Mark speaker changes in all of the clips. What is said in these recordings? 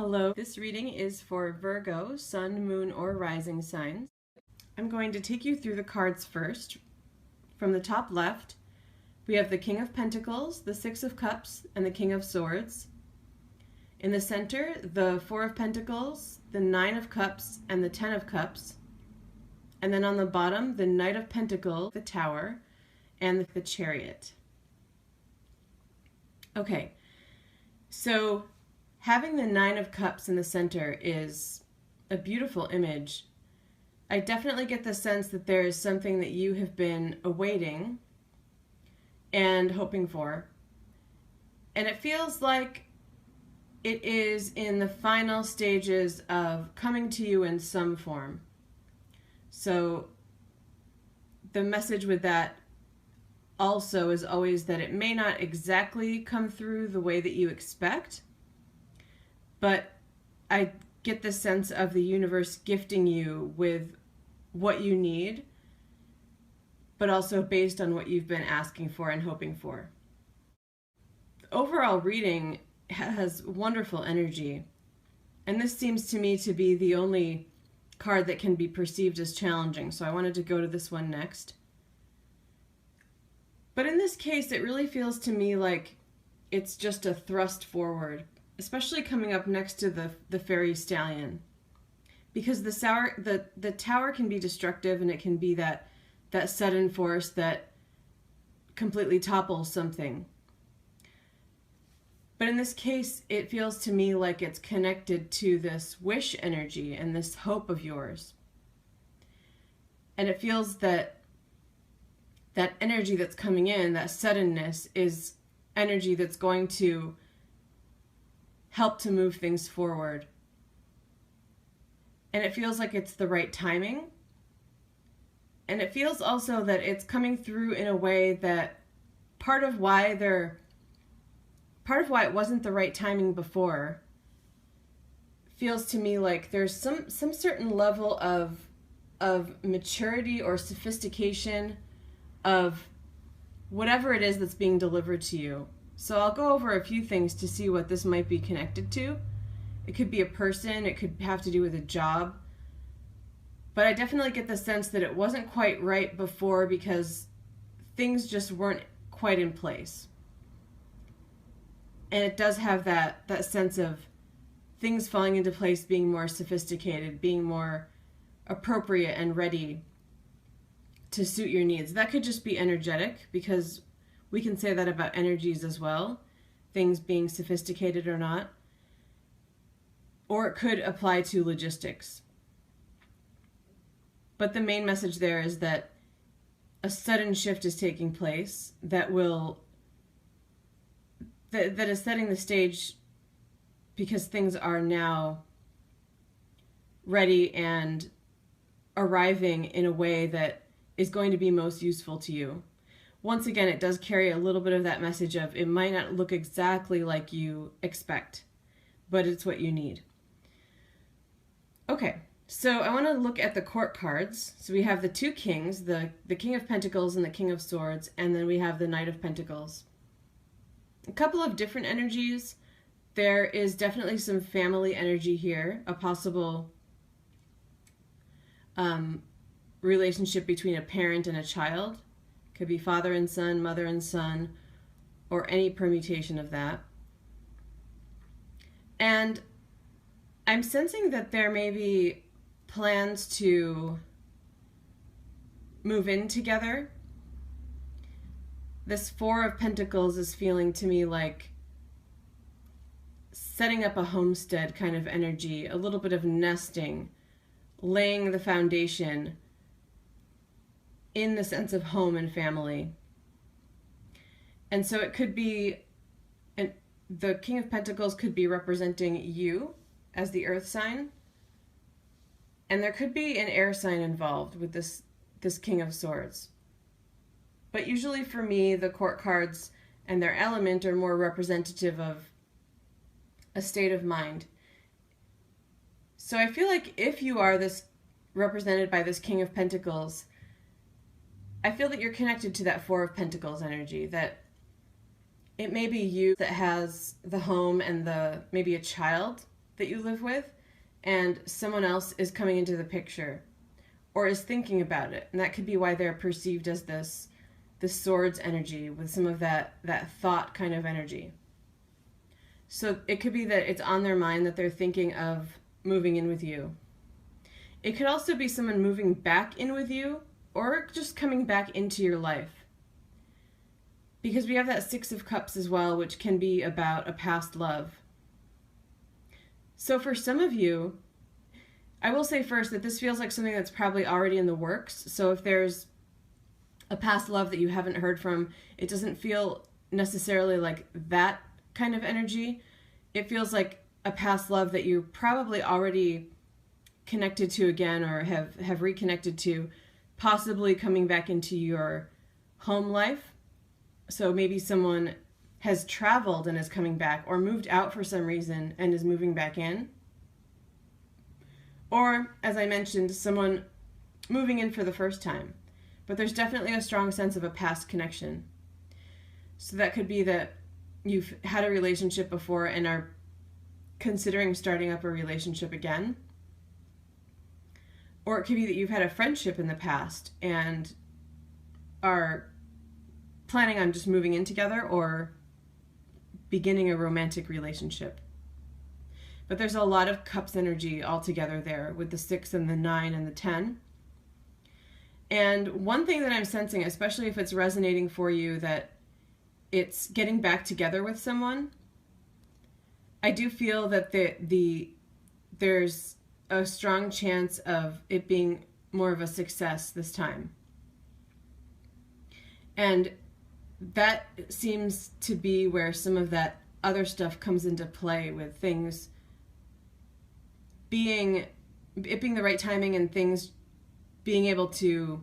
Speaker 1: Hello, this reading is for Virgo, Sun, Moon, or Rising signs. I'm going to take you through the cards first. From the top left, we have the King of Pentacles, the Six of Cups, and the King of Swords. In the center, the Four of Pentacles, the Nine of Cups, and the Ten of Cups. And then on the bottom, the Knight of Pentacles, the Tower, and the Chariot. Okay, so having the Nine of Cups in the center is a beautiful image. I definitely get the sense that there is something that you have been awaiting and hoping for. And it feels like it is in the final stages of coming to you in some form. So the message with that also is always that it may not exactly come through the way that you expect, but I get the sense of the universe gifting you with what you need, but also based on what you've been asking for and hoping for. The overall reading has wonderful energy, and this seems to me to be the only card that can be perceived as challenging, so I wanted to go to this one next. But in this case, it really feels to me like it's just a thrust forward, especially coming up next to the fairy stallion, because the tower can be destructive, and it can be that sudden force that completely topples something. But in this case, it feels to me like it's connected to this wish energy and this hope of yours. And it feels that energy that's coming in, that suddenness, is energy that's going to help to move things forward. And it feels like it's the right timing. And it feels also that it's coming through in a way that part of why it wasn't the right timing before feels to me like there's some certain level of maturity or sophistication of whatever it is that's being delivered to you. So I'll go over a few things to see what this might be connected to. It could be a person, it could have to do with a job, but I definitely get the sense that it wasn't quite right before because things just weren't quite in place. And it does have that sense of things falling into place, being more sophisticated, being more appropriate and ready to suit your needs. That could just be energetic, because we can say that about energies as well, things being sophisticated or not. Or it could apply to logistics. But the main message there is that a sudden shift is taking place that is setting the stage, because things are now ready and arriving in a way that is going to be most useful to you. Once again, it does carry a little bit of that message of it might not look exactly like you expect, but it's what you need. Okay, so I want to look at the court cards. So we have the two kings, the King of Pentacles and the King of Swords, and then we have the Knight of Pentacles. A couple of different energies. There is definitely some family energy here, a possible relationship between a parent and a child. Could be father and son, mother and son, or any permutation of that. And I'm sensing that there may be plans to move in together. This Four of Pentacles is feeling to me like setting up a homestead kind of energy, a little bit of nesting, laying the foundation in the sense of home and family. And so it could be, the King of Pentacles could be representing you as the earth sign, and there could be an air sign involved with this King of Swords. But usually for me, the court cards and their element are more representative of a state of mind. So I feel like if you are this represented by this King of Pentacles, I feel that you're connected to that Four of Pentacles energy, that it may be you that has the home and maybe a child that you live with, and someone else is coming into the picture or is thinking about it. And that could be why they're perceived as this swords energy with some of that thought kind of energy. So it could be that it's on their mind that they're thinking of moving in with you. It could also be someone moving back in with you or just coming back into your life. Because we have that Six of Cups as well, which can be about a past love. So for some of you, I will say first that this feels like something that's probably already in the works. So if there's a past love that you haven't heard from, it doesn't feel necessarily like that kind of energy. It feels like a past love that you're probably already connected to again or have reconnected to, possibly coming back into your home life. So maybe someone has traveled and is coming back, or moved out for some reason and is moving back in. Or, as I mentioned, someone moving in for the first time. But there's definitely a strong sense of a past connection. So that could be that you've had a relationship before and are considering starting up a relationship again. Or it could be that you've had a friendship in the past and are planning on just moving in together or beginning a romantic relationship. But there's a lot of cups energy all together there with the 6 and the 9 and the 10. And one thing that I'm sensing, especially if it's resonating for you, that it's getting back together with someone, I do feel that there's a strong chance of it being more of a success this time. And that seems to be where some of that other stuff comes into play, with things being the right timing and things being able to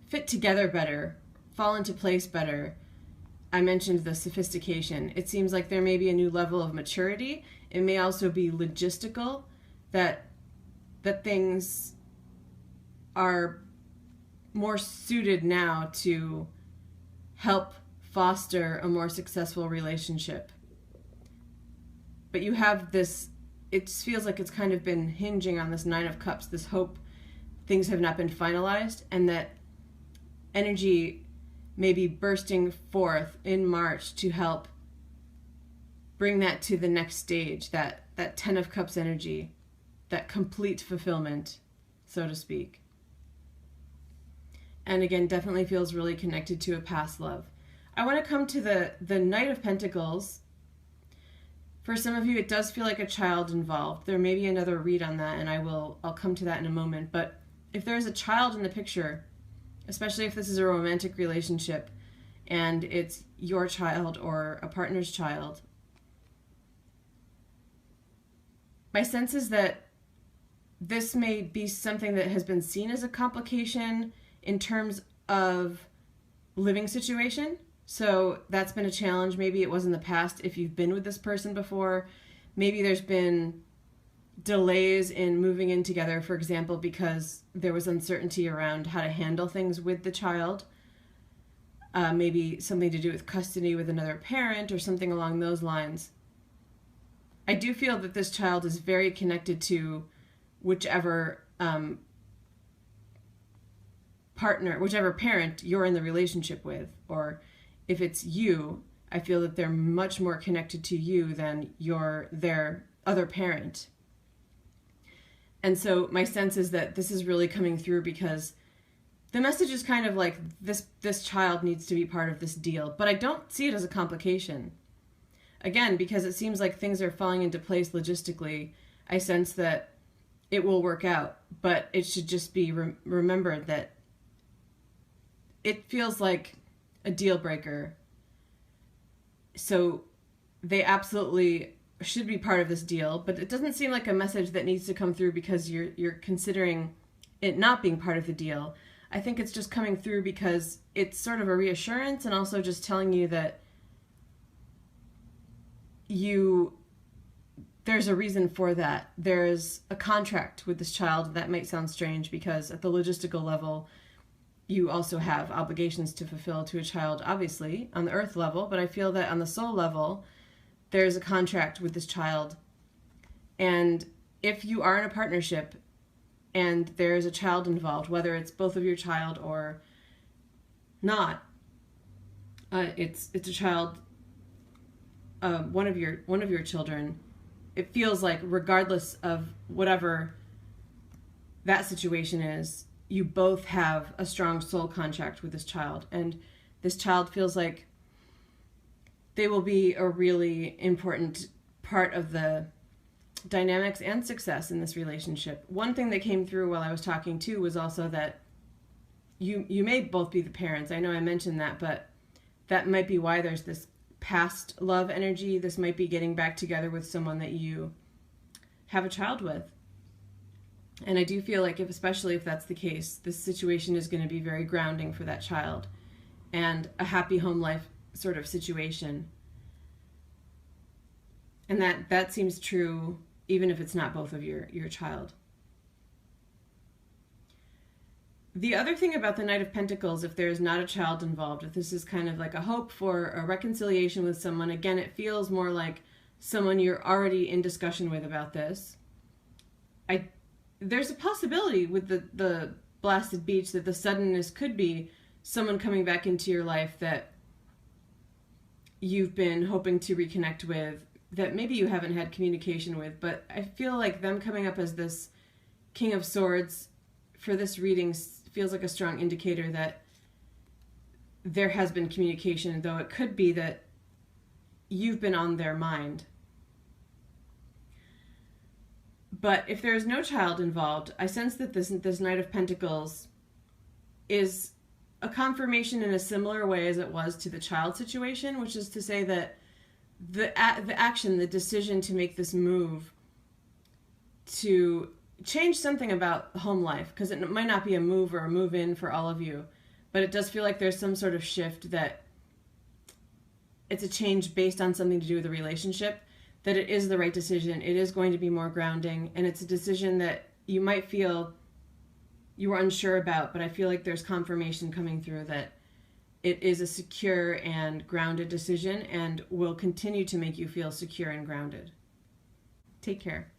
Speaker 1: fit together better, fall into place better. I mentioned the sophistication. It seems like there may be a new level of maturity. It may also be logistical, that things are more suited now to help foster a more successful relationship. But you have this, it feels like it's kind of been hinging on this 9 of Cups, this hope things have not been finalized, and that energy may be bursting forth in March to help bring that to the next stage, that 10 of Cups energy, that complete fulfillment, so to speak. And again, definitely feels really connected to a past love. I want to come to the Knight of Pentacles. For some of you, it does feel like a child involved. There may be another read on that, and I'll come to that in a moment. But if there's a child in the picture, especially if this is a romantic relationship and it's your child or a partner's child, my sense is that this may be something that has been seen as a complication in terms of living situation. So that's been a challenge. Maybe it was in the past if you've been with this person before. Maybe there's been delays in moving in together, for example, because there was uncertainty around how to handle things with the child. Maybe something to do with custody with another parent or something along those lines. I do feel that this child is very connected to whichever partner, whichever parent you're in the relationship with, or if it's you, I feel that they're much more connected to you than their other parent. And so my sense is that this is really coming through because the message is kind of like this child needs to be part of this deal, but I don't see it as a complication. Again, because it seems like things are falling into place logistically, I sense that it will work out, but it should just be remembered that it feels like a deal breaker. So they absolutely should be part of this deal, but it doesn't seem like a message that needs to come through because you're considering it not being part of the deal. I think it's just coming through because it's sort of a reassurance and also just telling you that there's a reason for that. There's a contract with this child. That might sound strange because at the logistical level, you also have obligations to fulfill to a child, obviously, on the earth level, but I feel that on the soul level, there's a contract with this child And if you are in a partnership and there's a child involved, whether it's both of your child or not, it's a child, one of your children. It feels like regardless of whatever that situation is, you both have a strong soul contract with this child, and this child feels like they will be a really important part of the dynamics and success in this relationship. One thing that came through while I was talking too was also that you may both be the parents. I know I mentioned that, but that might be why there's this past love energy. This might be getting back together with someone that you have a child with. And I do feel like, especially if that's the case, this situation is going to be very grounding for that child and a happy home life sort of situation. And that seems true even if it's not both of your child. The other thing about the Knight of Pentacles, if there's not a child involved, if this is kind of like a hope for a reconciliation with someone, again, it feels more like someone you're already in discussion with about this. There's a possibility with the blasted beach that the suddenness could be someone coming back into your life that you've been hoping to reconnect with, that maybe you haven't had communication with, but I feel like them coming up as this King of Swords for this reading feels like a strong indicator that there has been communication, though it could be that you've been on their mind. But if there's no child involved, I sense that this Knight of Pentacles is a confirmation in a similar way as it was to the child situation, which is to say that the action, the decision to make this move to change something about home life, because it might not be a move or a move in for all of you, but it does feel like there's some sort of shift, that it's a change based on something to do with the relationship, that it is the right decision, it is going to be more grounding, and it's a decision that you might feel you were unsure about, but I feel like there's confirmation coming through that it is a secure and grounded decision and will continue to make you feel secure and grounded. Take care.